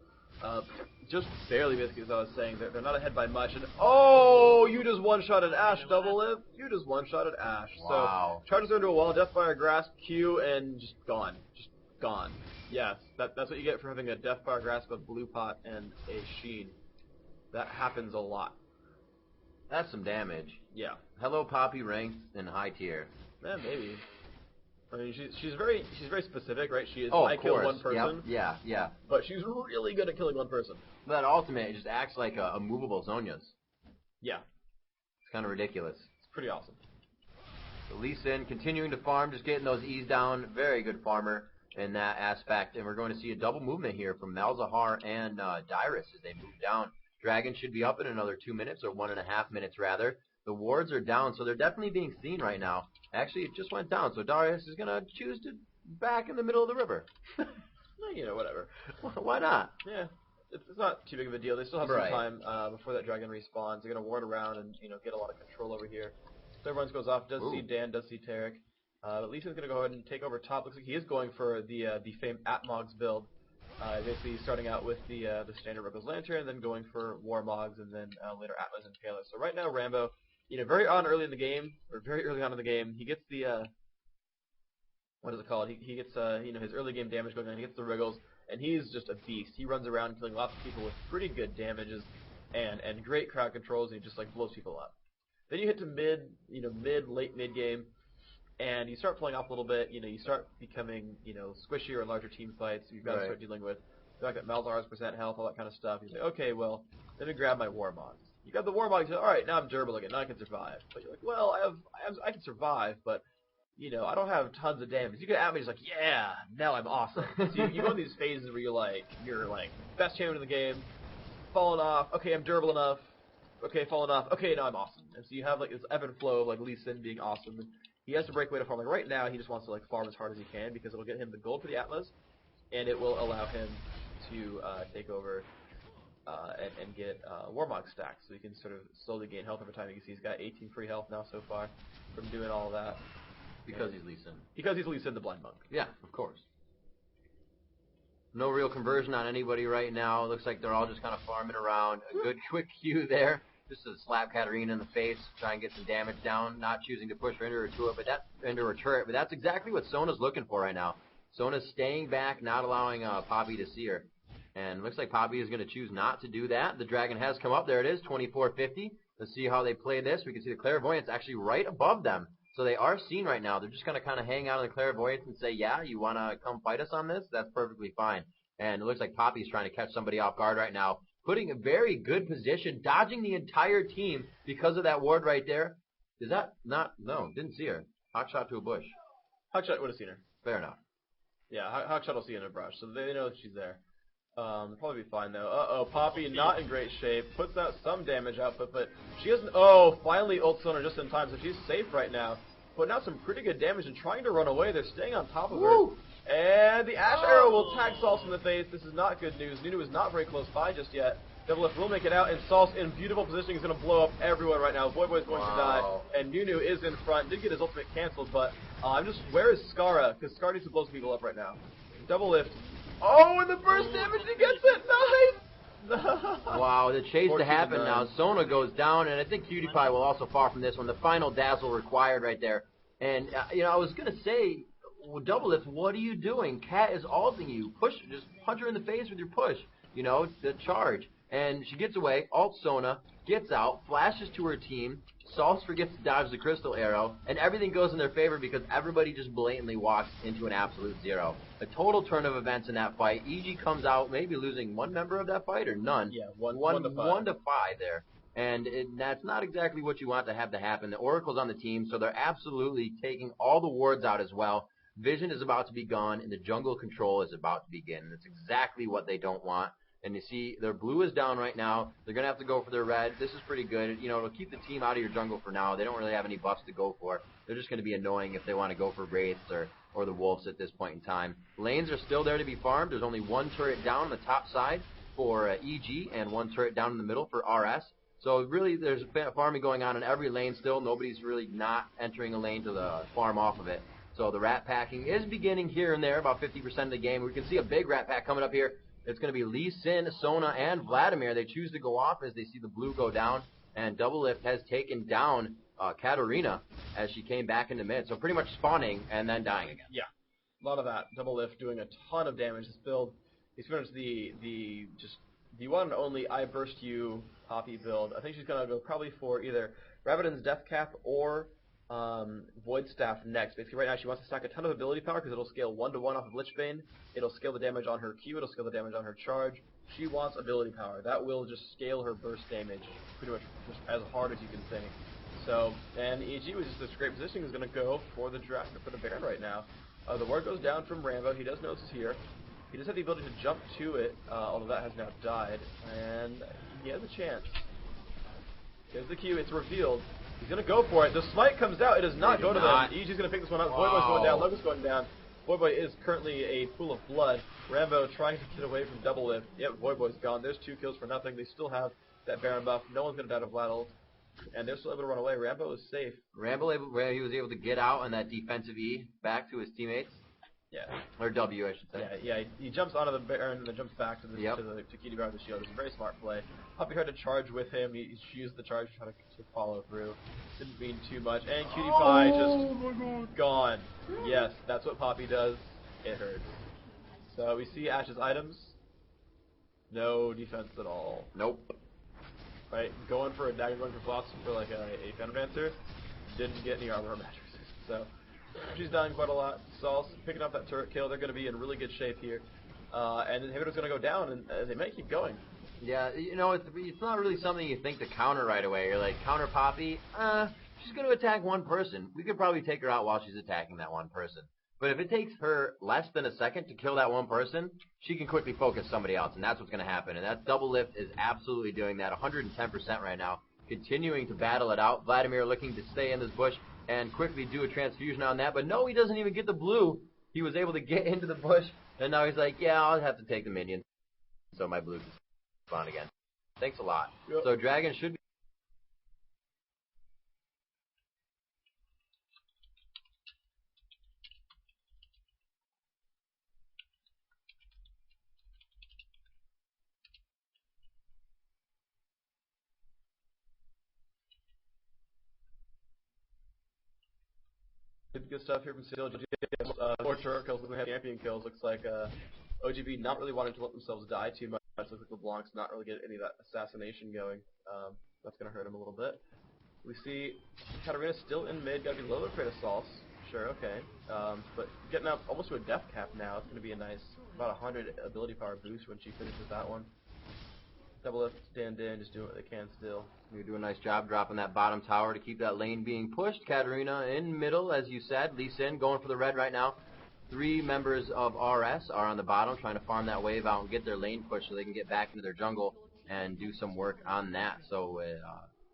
just barely, basically, as I was saying. They're not ahead by much. And oh, you just one-shotted Ash, double lift. You just one-shotted Ash. Wow. So charges her into a wall, Deathfire Grasp, Q, and just gone. Just gone. Yes, that's what you get for having a Deathfire Grasp, a Blue Pot, and a Sheen. That happens a lot. That's some damage. Yeah. Hello, Poppy, ranked in high tier. Maybe. I mean, she's very specific, right? She is I kill one person. Yep. Yeah. But she's really good at killing one person. That ultimate, it just acts like a movable Zhonya's. Yeah. It's kind of ridiculous. It's pretty awesome. So Lee Sin continuing to farm, just getting those E's down. Very good farmer in that aspect. And we're going to see a double movement here from Malzahar and Dyrus as they move down. Dragon should be up in another 2 minutes, or 1.5 minutes rather. The wards are down, so they're definitely being seen right now. Actually, it just went down, so Darius is going to choose to back in the middle of the river. You know, whatever. Why not? Yeah, it's not too big of a deal. They still have some time before that dragon respawns. They're going to ward around and get a lot of control over here. So everyone goes off. Does see Dan, does see Tarek. But Lee Sin's going to go ahead and take over top. Looks like he is going for the famed Atmogs build. Basically starting out with the standard Rebel's Lantern, then going for Warmogs, and then later Atlas and Kalis. So right now Rambo, very early in the game, or very early on in the game, he gets the what is it called? He gets his early game damage going on. He gets the wriggles, and he's just a beast. He runs around killing lots of people with pretty good damages, and great crowd controls, and he just like blows people up. Then you hit to late mid game, and you start playing off a little bit. You start becoming squishier and larger team fights. You've got to start dealing with the fact that Malzahar's percent health, all that kind of stuff. You say, okay, well, let me grab my Warmogs. You got the Warmogs. You say, all right, now I'm durable again. Now I can survive. But you're like, well, I can survive, but I don't have tons of damage. You get at me, it's like, yeah, now I'm awesome. So you go in these phases where you're like best champion in the game, falling off. Okay, I'm durable enough. Okay, falling off. Okay, now I'm awesome. And so you have like this ebb and flow of like Lee Sin being awesome. And he has to break away to farm. Like right now, he just wants to like farm as hard as he can because it'll get him the gold for the Atlas, and it will allow him to take over and get Warmog stacks. So he can sort of slowly gain health over time. You can see he's got 18 free health now so far from doing all of that. Because he's Lee Sin. Because he's Lee Sin, the Blind Monk. Yeah, of course. No real conversion on anybody right now. Looks like they're all just kind of farming around. A good quick Q there. Just to slap Katarina in the face, try and get some damage down. Not choosing to push her into her turret, but that's exactly what Sona's looking for right now. Sona's staying back, not allowing Poppy to see her. And looks like Poppy is going to choose not to do that. The dragon has come up. There it is, 2450. Let's see how they play this. We can see the Clairvoyance actually right above them. So they are seen right now. They're just going to kind of hang out in the Clairvoyance and say, yeah, you want to come fight us on this? That's perfectly fine. And it looks like Poppy's trying to catch somebody off guard right now, putting a very good position, dodging the entire team because of that ward right there. Is that not? No, didn't see her. Hot shot to a bush. Hotshot would have seen her. Fair enough. Yeah, Hotshot will see her in a brush, so they know that she's there. They'll probably be fine though. Uh-oh, Poppy not in great shape. Puts out some damage output, but she doesn't. Oh, finally ult Sona just in time, so she's safe right now. Putting out some pretty good damage and trying to run away. They're staying on top of her. And the Ash Arrow will tag Salsa in the face. This is not good news. Nunu is not very close by just yet. Double Lift will make it out, and Salsa in beautiful positioning is going to blow up everyone right now. Void Boy's going to die, and Nunu is in front. Did get his ultimate canceled, but where is Skara? Because Skara needs to blow some people up right now. Double Lift. Oh, and the burst damage, he gets it! Nice! Wow, the chase to happen now. Sona goes down, and I think Cutie Pie will also fall from this one. The final dazzle required right there. And, I was going to say, well, Double Lift, what are you doing? Cat is ulting you. Just punch her in the face with your push. The charge. And she gets away, ults Sona, gets out, flashes to her team. Salsa forgets to dodge the crystal arrow, and everything goes in their favor because everybody just blatantly walks into an absolute zero. A total turn of events in that fight. EG comes out maybe losing one member of that fight or none. Yeah, one to five. 1 to 5 there. And that's not exactly what you want to have to happen. The Oracle's on the team, so they're absolutely taking all the wards out as well. Vision is about to be gone, and the jungle control is about to begin. That's exactly what they don't want. And you see, their blue is down right now. They're going to have to go for their red. This is pretty good. It'll keep the team out of your jungle for now. They don't really have any buffs to go for. They're just going to be annoying if they want to go for Wraiths or the Wolves at this point in time. Lanes are still there to be farmed. There's only one turret down on the top side for EG and one turret down in the middle for RS. So really, there's farming going on in every lane still. Nobody's really not entering a lane to farm off of it. So the rat packing is beginning here and there, about 50% of the game. We can see a big rat pack coming up here. It's going to be Lee Sin, Sona, and Vladimir. They choose to go off as they see the blue go down. And Double Lift has taken down Katarina as she came back into mid. So pretty much spawning and then dying again. Yeah, a lot of that. Double Lift doing a ton of damage. This build, he's finished the one and only I Burst You Poppy build. I think she's going to go probably for either Rabadon's Death Cap or Void Staff next. Basically, right now she wants to stack a ton of ability power because it'll scale 1-to-1 off of Lichbane. It'll scale the damage on her Q. It'll scale the damage on her charge. She wants ability power. That will just scale her burst damage pretty much just as hard as you can think. So, and EG was just this great positioning is going to go for the Baron right now. The ward goes down from Rambo. He does know this is here. He does have the ability to jump to it, although that has now died, and he has a chance. Here's the Q. It's revealed. He's going to go for it. The smite comes out. It does not go to them. EG's going to pick this one up. Void Boy's going down. Logan's going down. Void Boy is currently a pool of blood. Rambo trying to get away from Double Lift. Yep, Void Boy's gone. There's 2 kills for nothing. They still have that Baron buff. No one's going to die to Vlad ult. And they're still able to run away. Rambo is safe. Rambo, he was able to get out on that defensive E back to his teammates. Yeah. Or W, I should say. Yeah. He jumps onto the Baron and then jumps back to the Yep. to Cutie Bar with the shield. It's a very smart play. Puppy tried to charge with him. He used the charge to try to follow through. Didn't mean too much. And Cutie Pie just gone. Yes, that's what Poppy does. It hurts. So we see Ash's items. No defense at all. Nope. Right, going for a dagger, going for flops for like a Phantom Dancer. Didn't get any armor or match resist. So she's dying quite a lot. Saul's picking up that turret kill. They're going to be in really good shape here. And the inhibitor's going to go down, and they may keep going. Yeah, you know, it's not really something you think to counter right away. You're like, counter Poppy? She's going to attack one person. We could probably take her out while she's attacking that one person. But if it takes her less than a second to kill that one person, she can quickly focus somebody else, and that's what's going to happen. And that double lift is absolutely doing that, 110% right now, continuing to battle it out. Vladimir looking to stay in this bush and quickly do a transfusion on that. But no, he doesn't even get the blue. He was able to get into the bush, and now he's like, yeah, I'll have to take the minion. So my blue can spawn again. Thanks a lot. Yep. So Dragon should be... Good stuff here from Steel. 4 turret kills, we have champion kills. Looks like OGB not really wanting to let themselves die too much. Looks like LeBlanc's not really getting any of that assassination going. That's going to hurt him a little bit. We see Katarina still in mid, got to be low to create assaults. Sure, okay. But getting up almost to a death cap now. It's going to be a nice, about 100 ability power boost when she finishes that one. Double lift, Dan just doing what they can still. You do a nice job dropping that bottom tower to keep that lane being pushed. Katarina in middle, as you said. Lee Sin going for the red right now. 3 members of RS are on the bottom trying to farm that wave out and get their lane pushed so they can get back into their jungle and do some work on that so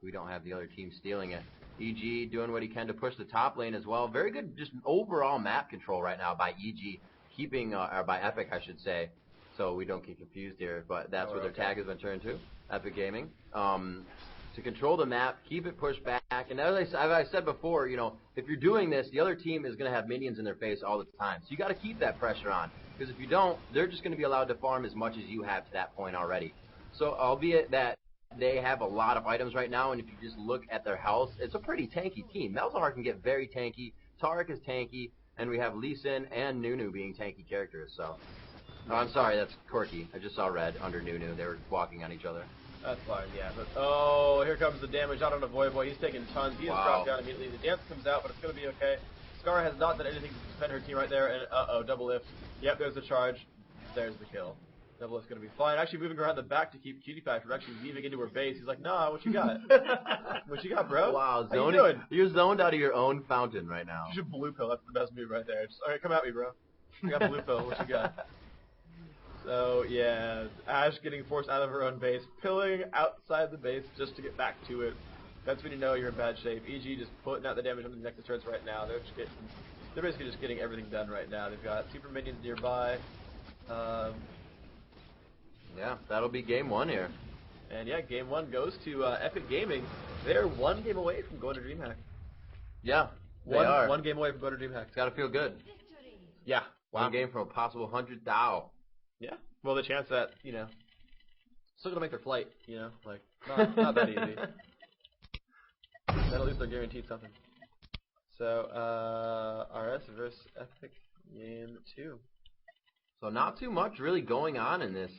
we don't have the other team stealing it. EG doing what he can to push the top lane as well. Very good just overall map control right now by EG, keeping, or by Epic I should say, so we don't get confused here, but that's what their tag has been turned to, Epic Gaming. To control the map, keep it pushed back, and as I said before, you know, if you're doing this, the other team is going to have minions in their face all the time, so you got to keep that pressure on, because if you don't, they're just going to be allowed to farm as much as you have to that point already. So, albeit that they have a lot of items right now, and if you just look at their health, it's a pretty tanky team. Malzahar can get very tanky, Taric is tanky, and we have Lee Sin and Nunu being tanky characters, so... Oh, I'm sorry, that's Corky. I just saw red under Nunu. They were walking on each other. That's fine, yeah. But oh, here comes the damage out on the Voyboy. He's taking tons. He is dropped down immediately. The dance comes out, but it's going to be okay. Scar has not done anything to defend her team right there, and double lift. Yep, there's the charge. There's the kill. Double lift's going to be fine. Actually moving around the back to keep Cutie Pie from actually leaving into her base. He's like, nah, what you got? What you got, bro? Wow, how you doing? You're zoned out of your own fountain right now. You should blue pill. That's the best move right there. Just, all right, come at me, bro. I got blue pill. What you got? So, yeah, Ash getting forced out of her own base, pilling outside the base just to get back to it. That's when you know you're in bad shape. EG just putting out the damage on the Nexus turrets right now. They're basically just getting everything done right now. They've got super minions nearby. Yeah, that'll be game 1 here. And yeah, game 1 goes to Epic Gaming. They're 1 game away from going to DreamHack. Yeah, they are. 1 game away from going to DreamHack. It's got to feel good. Yeah. Wow. 1 game from a possible 100,000. Yeah. Well, the chance that, you know, still gonna make their flight, you know, like, not that easy. But at least they're guaranteed something. So, RS versus Epic game 2. So not too much really going on in this